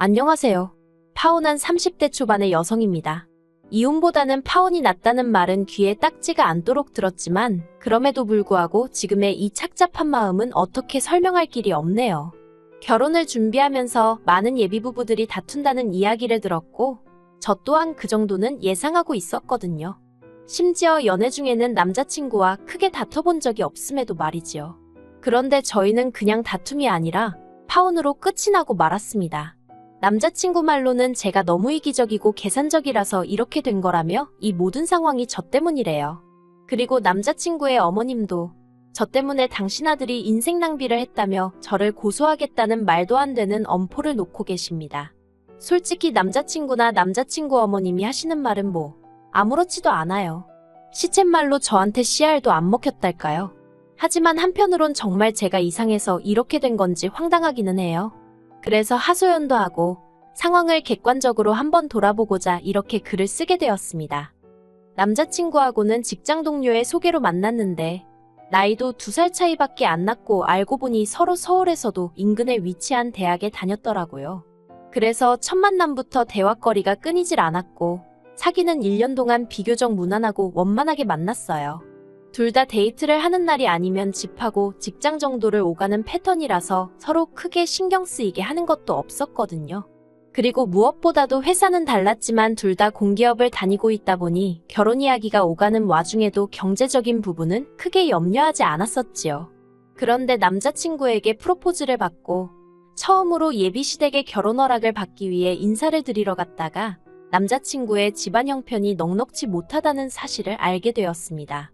안녕하세요. 파혼한 30대 초반의 여성입니다. 이혼보다는 파혼이 낫다는 말은 귀에 딱지가 않도록 들었지만 그럼에도 불구하고 지금의 이 착잡한 마음은 어떻게 설명할 길이 없네요. 결혼을 준비하면서 많은 예비부부들이 다툰다는 이야기를 들었고 저 또한 그 정도는 예상하고 있었거든요. 심지어 연애 중에는 남자친구와 크게 다퉈본 적이 없음에도 말이지요. 그런데 저희는 그냥 다툼이 아니라 파혼으로 끝이 나고 말았습니다. 남자친구 말로는 제가 너무 이기적이고 계산적이라서 이렇게 된 거라며 이 모든 상황이 저 때문이래요. 그리고 남자친구의 어머님도 저 때문에 당신 아들이 인생 낭비를 했다며 저를 고소하겠다는 말도 안 되는 엄포를 놓고 계십니다. 솔직히 남자친구나 남자친구 어머님이 하시는 말은 뭐 아무렇지도 않아요. 시쳇말로 저한테 씨알도 안 먹혔달까요? 하지만 한편으론 정말 제가 이상해서 이렇게 된 건지 황당하기는 해요. 그래서 하소연도 하고 상황을 객관적으로 한번 돌아보고자 이렇게 글을 쓰게 되었습니다. 남자친구하고는 직장 동료의 소개로 만났는데 나이도 2살 차이밖에 안 났고 알고 보니 서로 서울에서도 인근에 위치한 대학에 다녔더라고요. 그래서 첫 만남부터 대화거리가 끊이질 않았고 사귀는 1년 동안 비교적 무난하고 원만하게 만났어요. 둘 다 데이트를 하는 날이 아니면 집하고 직장 정도를 오가는 패턴이라서 서로 크게 신경 쓰이게 하는 것도 없었거든요. 그리고 무엇보다도 회사는 달랐지만 둘 다 공기업을 다니고 있다 보니 결혼 이야기가 오가는 와중에도 경제적인 부분은 크게 염려하지 않았었지요. 그런데 남자친구에게 프로포즈를 받고 처음으로 예비시댁의 결혼 허락을 받기 위해 인사를 드리러 갔다가 남자친구의 집안 형편이 넉넉지 못하다는 사실을 알게 되었습니다.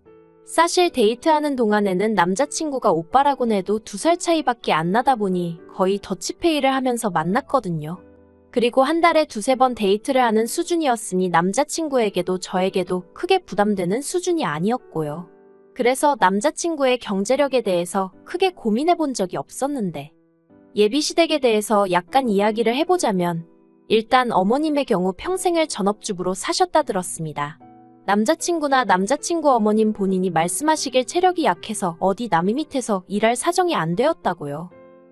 사실 데이트하는 동안에는 남자친구가 오빠라곤 해도 2살 차이밖에 안 나다 보니 거의 더치페이를 하면서 만났거든요. 그리고 한 달에 2-3번 데이트를 하는 수준이었으니 남자친구에게도 저에게도 크게 부담되는 수준이 아니었고요. 그래서 남자친구의 경제력에 대해서 크게 고민해 본 적이 없었는데 예비시댁에 대해서 약간 이야기를 해보자면 일단 어머님의 경우 평생을 전업주부로 사셨다 들었습니다. 남자친구나 남자친구 어머님 본인이 말씀하시길 체력이 약해서 어디 남의 밑에서 일할 사정이 안 되었다고요.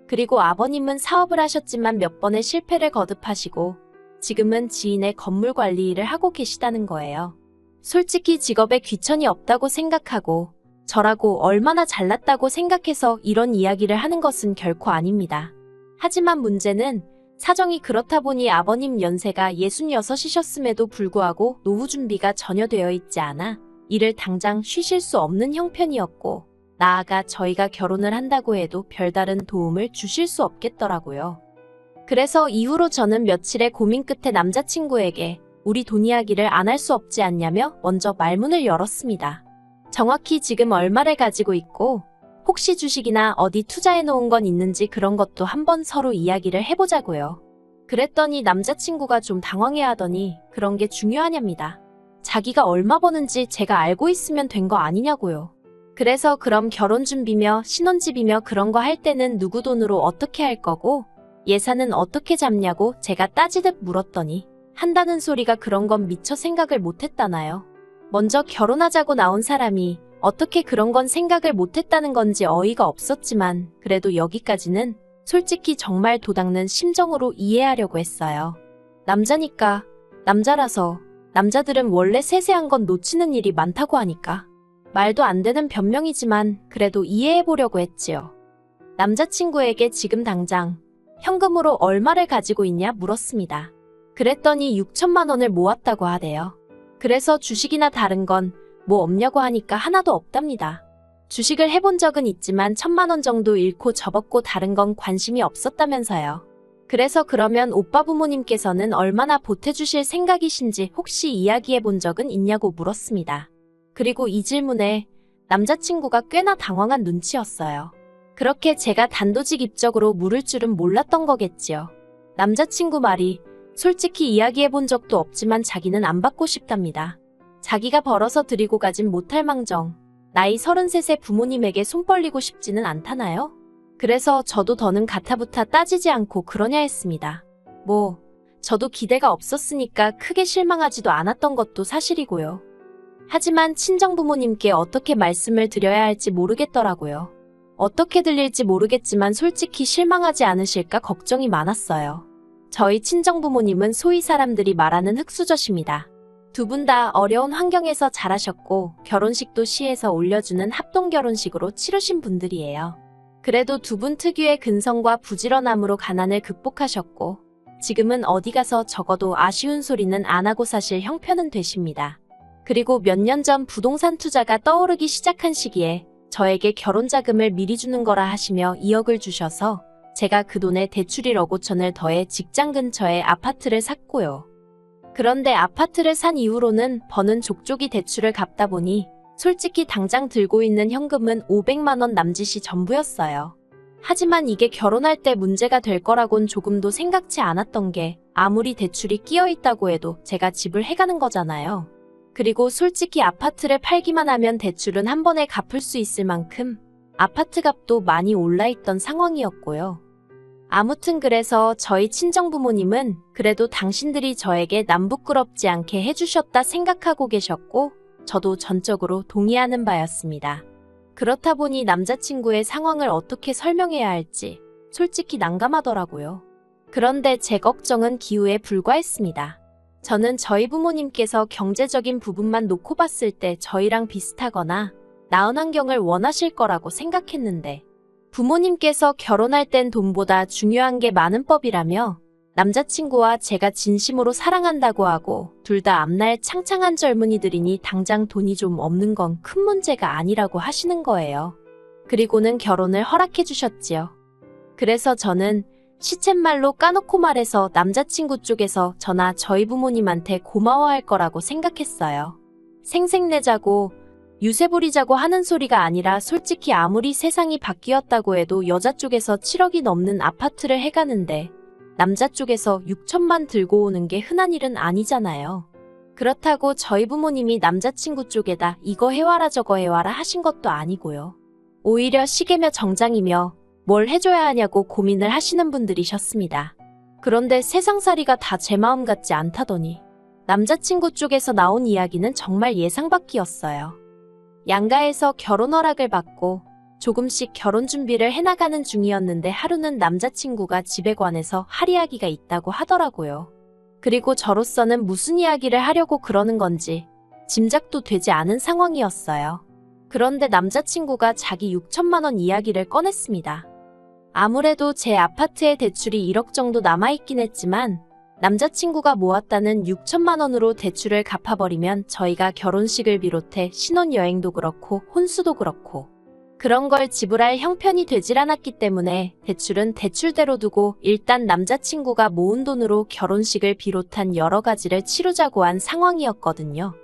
그리고 아버님은 사업을 하셨지만 몇 번의 실패를 거듭하시고 지금은 지인의 건물 관리 일을 하고 계시다는 거예요. 솔직히 직업에 귀천이 없다고 생각하고 저라고 얼마나 잘났다고 생각해서 이런 이야기를 하는 것은 결코 아닙니다. 하지만 문제는 사정이 그렇다 보니 아버님 연세가 66이셨음에도 불구하고 노후 준비가 전혀 되어 있지 않아 일을 당장 쉬실 수 없는 형편이었고 나아가 저희가 결혼을 한다고 해도 별다른 도움을 주실 수 없겠더라고요. 그래서 이후로 저는 며칠의 고민 끝에 남자친구에게 우리 돈 이야기를 안 할 수 없지 않냐며 먼저 말문을 열었습니다. 정확히 지금 얼마를 가지고 있고 혹시 주식이나 어디 투자해 놓은 건 있는지 그런 것도 한번 서로 이야기를 해보자고요. 그랬더니 남자친구가 좀 당황해하더니 그런 게 중요하냐입니다. 자기가 얼마 버는지 제가 알고 있으면 된 거 아니냐고요. 그래서 그럼 결혼 준비며 신혼집이며 그런 거 할 때는 누구 돈으로 어떻게 할 거고 예산은 어떻게 잡냐고 제가 따지듯 물었더니 한다는 소리가 그런 건 미처 생각을 못했다나요. 먼저 결혼하자고 나온 사람이 어떻게 그런 건 생각을 못했다는 건지 어이가 없었지만 그래도 여기까지는 솔직히 정말 도닦는 심정으로 이해하려고 했어요. 남자니까, 남자라서 남자들은 원래 세세한 건 놓치는 일이 많다고 하니까 말도 안 되는 변명이지만 그래도 이해해보려고 했지요. 남자친구에게 지금 당장 현금으로 얼마를 가지고 있냐 물었습니다. 그랬더니 6천만 원을 모았다고 하대요. 그래서 주식이나 다른 건 뭐 없냐고 하니까 하나도 없답니다. 주식을 해본 적은 있지만 1,000만 원 정도 잃고 접었고 다른 건 관심이 없었다면서요. 그래서 그러면 오빠 부모님께서는 얼마나 보태주실 생각이신지 혹시 이야기해 본 적은 있냐고 물었습니다. 그리고 이 질문에 남자친구가 꽤나 당황한 눈치였어요. 그렇게 제가 단도직입적으로 물을 줄은 몰랐던 거겠지요. 남자친구 말이 솔직히 이야기해 본 적도 없지만 자기는 안 받고 싶답니다. 자기가 벌어서 드리고 가진 못할 망정 나이 33세 부모님에게 손 벌리고 싶지는 않다나요? 그래서 저도 더는 가타부타 따지지 않고 그러냐 했습니다. 뭐 저도 기대가 없었으니까 크게 실망하지도 않았던 것도 사실이고요. 하지만 친정부모님께 어떻게 말씀을 드려야 할지 모르겠더라고요. 어떻게 들릴지 모르겠지만 솔직히 실망하지 않으실까 걱정이 많았어요. 저희 친정부모님은 소위 사람들이 말하는 흙수저십니다. 두 분 다 어려운 환경에서 자라셨고 결혼식도 시에서 올려주는 합동결혼식으로 치르신 분들이에요. 그래도 두 분 특유의 근성과 부지런함으로 가난을 극복하셨고 지금은 어디 가서 적어도 아쉬운 소리는 안 하고 사실 형편은 되십니다. 그리고 몇 년 전 부동산 투자가 떠오르기 시작한 시기에 저에게 결혼자금을 미리 주는 거라 하시며 2억을 주셔서 제가 그 돈에 대출 1억 5천을 더해 직장 근처에 아파트를 샀고요. 그런데 아파트를 산 이후로는 버는 족족이 대출을 갚다 보니 솔직히 당장 들고 있는 현금은 500만 원 남짓이 전부였어요. 하지만 이게 결혼할 때 문제가 될 거라곤 조금도 생각지 않았던 게 아무리 대출이 끼어 있다고 해도 제가 집을 해가는 거잖아요. 그리고 솔직히 아파트를 팔기만 하면 대출은 한 번에 갚을 수 있을 만큼 아파트 값도 많이 올라있던 상황이었고요. 아무튼 그래서 저희 친정부모님은 그래도 당신들이 저에게 남 부끄럽지 않게 해주셨다 생각하고 계셨고 저도 전적으로 동의하는 바였습니다. 그렇다 보니 남자친구의 상황을 어떻게 설명해야 할지 솔직히 난감하더라고요. 그런데 제 걱정은 기우에 불과했습니다. 저는 저희 부모님께서 경제적인 부분만 놓고 봤을 때 저희랑 비슷하거나 나은 환경을 원하실 거라고 생각했는데 부모님께서 결혼할 땐 돈보다 중요한 게 많은 법이라며 남자친구와 제가 진심으로 사랑한다고 하고 둘 다 앞날 창창한 젊은이들이니 당장 돈이 좀 없는 건 큰 문제가 아니라고 하시는 거예요. 그리고는 결혼을 허락해 주셨지요. 그래서 저는 시쳇말로 까놓고 말해서 남자친구 쪽에서 저나 저희 부모님한테 고마워할 거라고 생각했어요. 생색내자고 유세 부리자고 하는 소리가 아니라 솔직히 아무리 세상이 바뀌었다고 해도 여자 쪽에서 7억이 넘는 아파트를 해가는데 남자 쪽에서 6천만 들고 오는 게 흔한 일은 아니잖아요. 그렇다고 저희 부모님이 남자친구 쪽에다 이거 해와라 저거 해와라 하신 것도 아니고요. 오히려 시계며 정장이며 뭘 해줘야 하냐고 고민을 하시는 분들이셨습니다. 그런데 세상살이가 다 제 마음 같지 않다더니 남자친구 쪽에서 나온 이야기는 정말 예상 밖이었어요. 양가에서 결혼 허락을 받고 조금씩 결혼 준비를 해나가는 중이었는데 하루는 남자친구가 집에 관해서 할 이야기가 있다고 하더라고요. 그리고 저로서는 무슨 이야기를 하려고 그러는 건지 짐작도 되지 않은 상황이었어요. 그런데 남자친구가 자기 6천만 원 이야기를 꺼냈습니다. 아무래도 제 아파트에 대출이 1억 정도 남아있긴 했지만 남자친구가 모았다는 6천만 원으로 대출을 갚아버리면 저희가 결혼식을 비롯해 신혼여행도 그렇고 혼수도 그렇고 그런 걸 지불할 형편이 되질 않았기 때문에 대출은 대출대로 두고 일단 남자친구가 모은 돈으로 결혼식을 비롯한 여러 가지를 치르자고 한 상황이었거든요.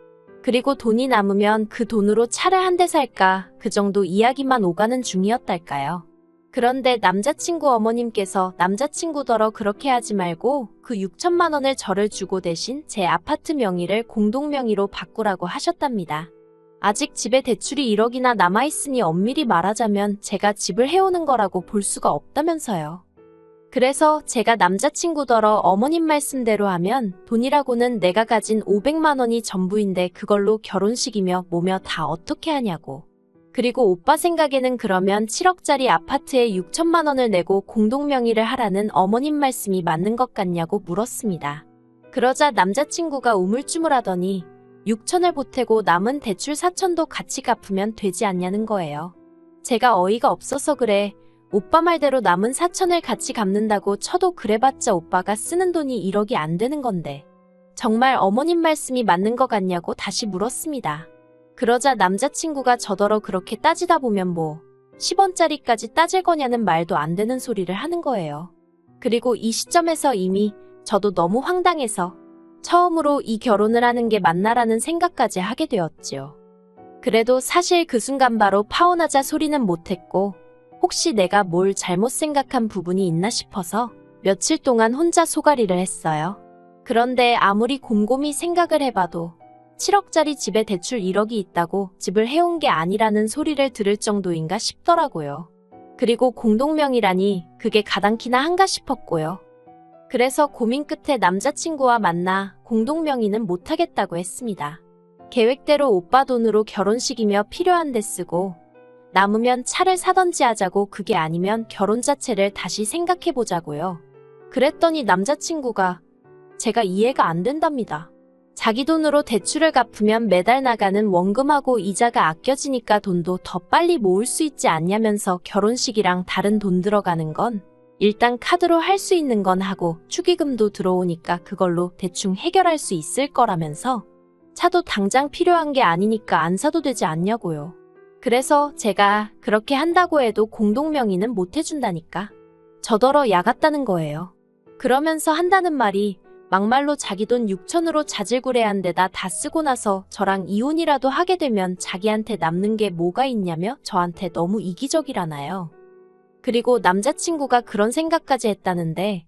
그리고 돈이 남으면 그 돈으로 차를 한 대 살까 그 정도 이야기만 오가는 중이었달까요. 그런데 남자친구 어머님께서 남자친구더러 그렇게 하지 말고 그 6천만 원을 저를 주고 대신 제 아파트 명의를 공동명의로 바꾸라고 하셨답니다. 아직 집에 대출이 1억이나 남아있으니 엄밀히 말하자면 제가 집을 해오는 거라고 볼 수가 없다면서요. 그래서 제가 남자친구더러 어머님 말씀대로 하면 돈이라고는 내가 가진 500만 원이 전부인데 그걸로 결혼식이며 뭐며 다 어떻게 하냐고. 그리고 오빠 생각에는 그러면 7억짜리 아파트에 6천만 원을 내고 공동명의를 하라는 어머님 말씀이 맞는 것 같냐고 물었습니다. 그러자 남자친구가 우물쭈물하더니 6천을 보태고 남은 대출 4천도 같이 갚으면 되지 않냐는 거예요. 제가 어이가 없어서 그래. 오빠 말대로 남은 4천을 같이 갚는다고 쳐도 그래봤자 오빠가 쓰는 돈이 1억이 안 되는 건데 정말 어머님 말씀이 맞는 것 같냐고 다시 물었습니다. 그러자 남자친구가 저더러 그렇게 따지다 보면 뭐 10원짜리까지 따질 거냐는 말도 안 되는 소리를 하는 거예요. 그리고 이 시점에서 이미 저도 너무 황당해서 처음으로 이 결혼을 하는 게 맞나라는 생각까지 하게 되었지요. 그래도 사실 그 순간 바로 파혼하자 소리는 못했고 혹시 내가 뭘 잘못 생각한 부분이 있나 싶어서 며칠 동안 혼자 소가리를 했어요. 그런데 아무리 곰곰이 생각을 해봐도 7억짜리 집에 대출 1억이 있다고 집을 해온 게 아니라는 소리를 들을 정도인가 싶더라고요. 그리고 공동명의라니 그게 가당키나 한가 싶었고요. 그래서 고민 끝에 남자친구와 만나 공동명의는 못하겠다고 했습니다. 계획대로 오빠 돈으로 결혼식이며 필요한 데 쓰고 남으면 차를 사던지 하자고 그게 아니면 결혼 자체를 다시 생각해보자고요. 그랬더니 남자친구가 제가 이해가 안 된답니다. 자기 돈으로 대출을 갚으면 매달 나가는 원금하고 이자가 아껴지니까 돈도 더 빨리 모을 수 있지 않냐면서 결혼식이랑 다른 돈 들어가는 건 일단 카드로 할 수 있는 건 하고 축의금도 들어오니까 그걸로 대충 해결할 수 있을 거라면서 차도 당장 필요한 게 아니니까 안 사도 되지 않냐고요. 그래서 제가 그렇게 한다고 해도 공동명의는 못 해준다니까. 저더러 야같다는 거예요. 그러면서 한다는 말이 막말로 자기 돈 6천으로 자질구레한 데다 다 쓰고 나서 저랑 이혼이라도 하게 되면 자기한테 남는 게 뭐가 있냐며 저한테 너무 이기적이라나요. 그리고 남자친구가 그런 생각까지 했다는데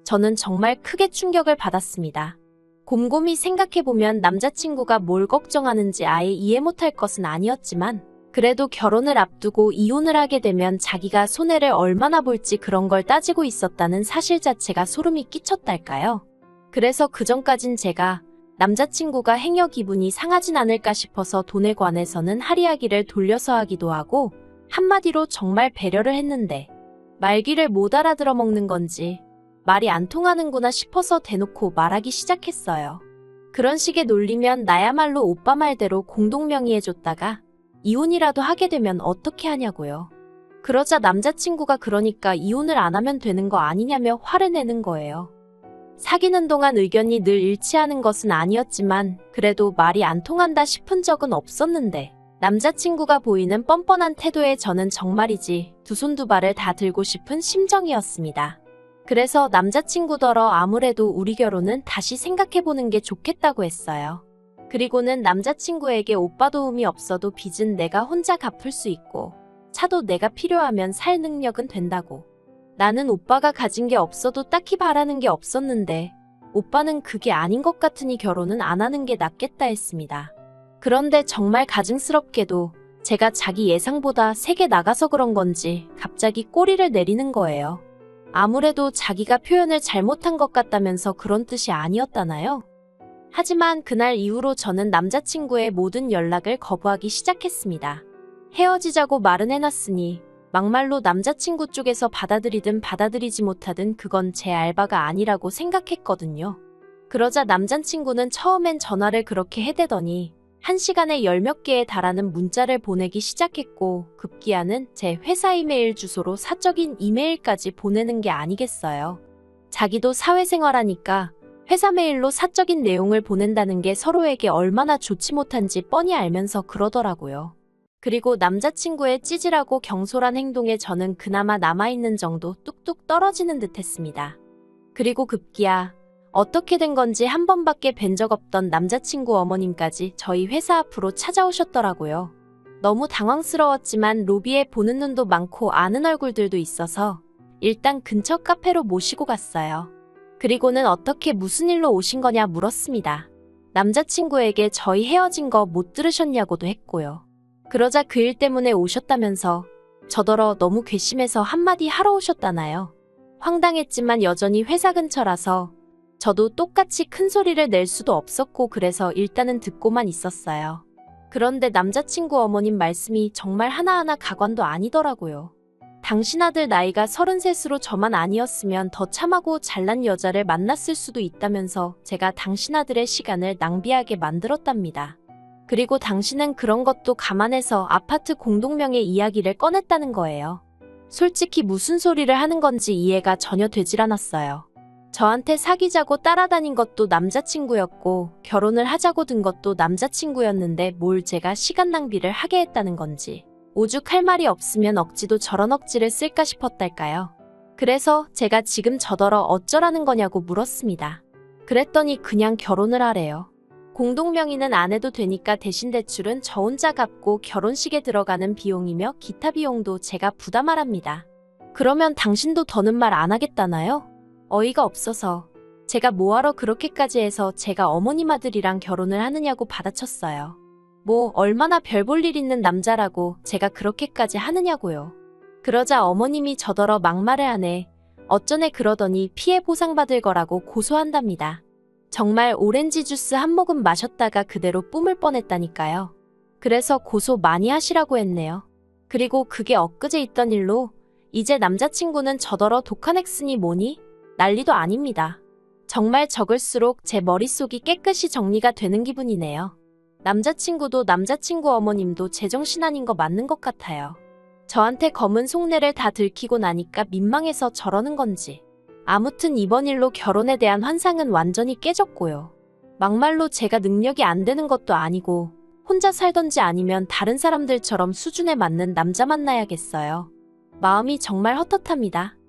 저는 정말 크게 충격을 받았습니다. 곰곰이 생각해보면 남자친구가 뭘 걱정하는지 아예 이해 못할 것은 아니었지만 그래도 결혼을 앞두고 이혼을 하게 되면 자기가 손해를 얼마나 볼지 그런 걸 따지고 있었다는 사실 자체가 소름이 끼쳤달까요. 그래서 그전까진 제가 남자친구가 행여 기분이 상하진 않을까 싶어서 돈에 관해서는 할이야기를 돌려서 하기도 하고 한마디로 정말 배려를 했는데 말귀를 못 알아들어 먹는 건지 말이 안 통하는구나 싶어서 대놓고 말하기 시작했어요. 그런 식의 논리면 나야말로 오빠 말대로 공동명의해줬다가 이혼이라도 하게 되면 어떻게 하냐고요. 그러자 남자친구가 그러니까 이혼을 안 하면 되는 거 아니냐며 화를 내는 거예요. 사귀는 동안 의견이 늘 일치하는 것은 아니었지만 그래도 말이 안 통한다 싶은 적은 없었는데 남자친구가 보이는 뻔뻔한 태도에 저는 정말이지 두 손 두 발을 다 들고 싶은 심정이었습니다. 그래서 남자친구더러 아무래도 우리 결혼은 다시 생각해보는 게 좋겠다고 했어요. 그리고는 남자친구에게 오빠 도움이 없어도 빚은 내가 혼자 갚을 수 있고 차도 내가 필요하면 살 능력은 된다고. 나는 오빠가 가진 게 없어도 딱히 바라는 게 없었는데 오빠는 그게 아닌 것 같으니 결혼은 안 하는 게 낫겠다 했습니다. 그런데 정말 가증스럽게도 제가 자기 예상보다 세게 나가서 그런 건지 갑자기 꼬리를 내리는 거예요. 아무래도 자기가 표현을 잘못한 것 같다면서 그런 뜻이 아니었다나요? 하지만 그날 이후로 저는 남자친구의 모든 연락을 거부하기 시작했습니다. 헤어지자고 말은 해놨으니 막말로 남자친구 쪽에서 받아들이든 받아들이지 못하든 그건 제 알바가 아니라고 생각했거든요. 그러자 남자친구는 처음엔 전화를 그렇게 해대더니 1시간에 10몇 개에 달하는 문자를 보내기 시작했고 급기야는 제 회사 이메일 주소로 사적인 이메일까지 보내는 게 아니겠어요. 자기도 사회생활하니까 회사 메일로 사적인 내용을 보낸다는 게 서로에게 얼마나 좋지 못한지 뻔히 알면서 그러더라고요. 그리고 남자친구의 찌질하고 경솔한 행동에 저는 그나마 남아있는 정도 뚝뚝 떨어지는 듯 했습니다. 그리고 급기야 어떻게 된 건지 한 번밖에 뵌 적 없던 남자친구 어머님까지 저희 회사 앞으로 찾아오셨더라고요. 너무 당황스러웠지만 로비에 보는 눈도 많고 아는 얼굴들도 있어서 일단 근처 카페로 모시고 갔어요. 그리고는 어떻게 무슨 일로 오신 거냐 물었습니다. 남자친구에게 저희 헤어진 거 못 들으셨냐고도 했고요. 그러자 그 일 때문에 오셨다면서 저더러 너무 괘씸해서 한마디 하러 오셨다나요. 황당했지만 여전히 회사 근처라서 저도 똑같이 큰 소리를 낼 수도 없었고 그래서 일단은 듣고만 있었어요. 그런데 남자친구 어머님 말씀이 정말 하나하나 가관도 아니더라고요. 당신 아들 나이가 33으로 저만 아니었으면 더 참하고 잘난 여자를 만났을 수도 있다면서 제가 당신 아들의 시간을 낭비하게 만들었답니다. 그리고 당신은 그런 것도 감안해서 아파트 공동명의 이야기를 꺼냈다는 거예요. 솔직히 무슨 소리를 하는 건지 이해가 전혀 되질 않았어요. 저한테 사귀자고 따라다닌 것도 남자친구였고 결혼을 하자고 든 것도 남자친구였는데 뭘 제가 시간 낭비를 하게 했다는 건지 오죽할 말이 없으면 억지도 저런 억지를 쓸까 싶었달까요. 그래서 제가 지금 저더러 어쩌라는 거냐고 물었습니다. 그랬더니 그냥 결혼을 하래요. 공동명의는 안 해도 되니까 대신 대출은 저 혼자 갚고 결혼식에 들어가는 비용이며 기타 비용도 제가 부담하랍니다. 그러면 당신도 더는 말 안 하겠다나요? 어이가 없어서 제가 뭐하러 그렇게까지 해서 제가 어머님 아들이랑 결혼을 하느냐고 받아쳤어요. 뭐 얼마나 별 볼 일 있는 남자라고 제가 그렇게까지 하느냐고요. 그러자 어머님이 저더러 막말을 하네. 어쩌네 그러더니 피해 보상받을 거라고 고소한답니다. 정말 오렌지 주스 한 모금 마셨다가 그대로 뿜을 뻔했다니까요. 그래서 고소 많이 하시라고 했네요. 그리고 그게 엊그제 있던 일로 이제 남자친구는 저더러 독한 엑스니 뭐니? 난리도 아닙니다. 정말 적을수록 제 머릿속이 깨끗이 정리가 되는 기분이네요. 남자친구도 남자친구 어머님도 제정신 아닌 거 맞는 것 같아요. 저한테 검은 속내를 다 들키고 나니까 민망해서 저러는 건지. 아무튼 이번 일로 결혼에 대한 환상은 완전히 깨졌고요. 막말로 제가 능력이 안 되는 것도 아니고 혼자 살던지 아니면 다른 사람들처럼 수준에 맞는 남자 만나야겠어요. 마음이 정말 헛헛합니다.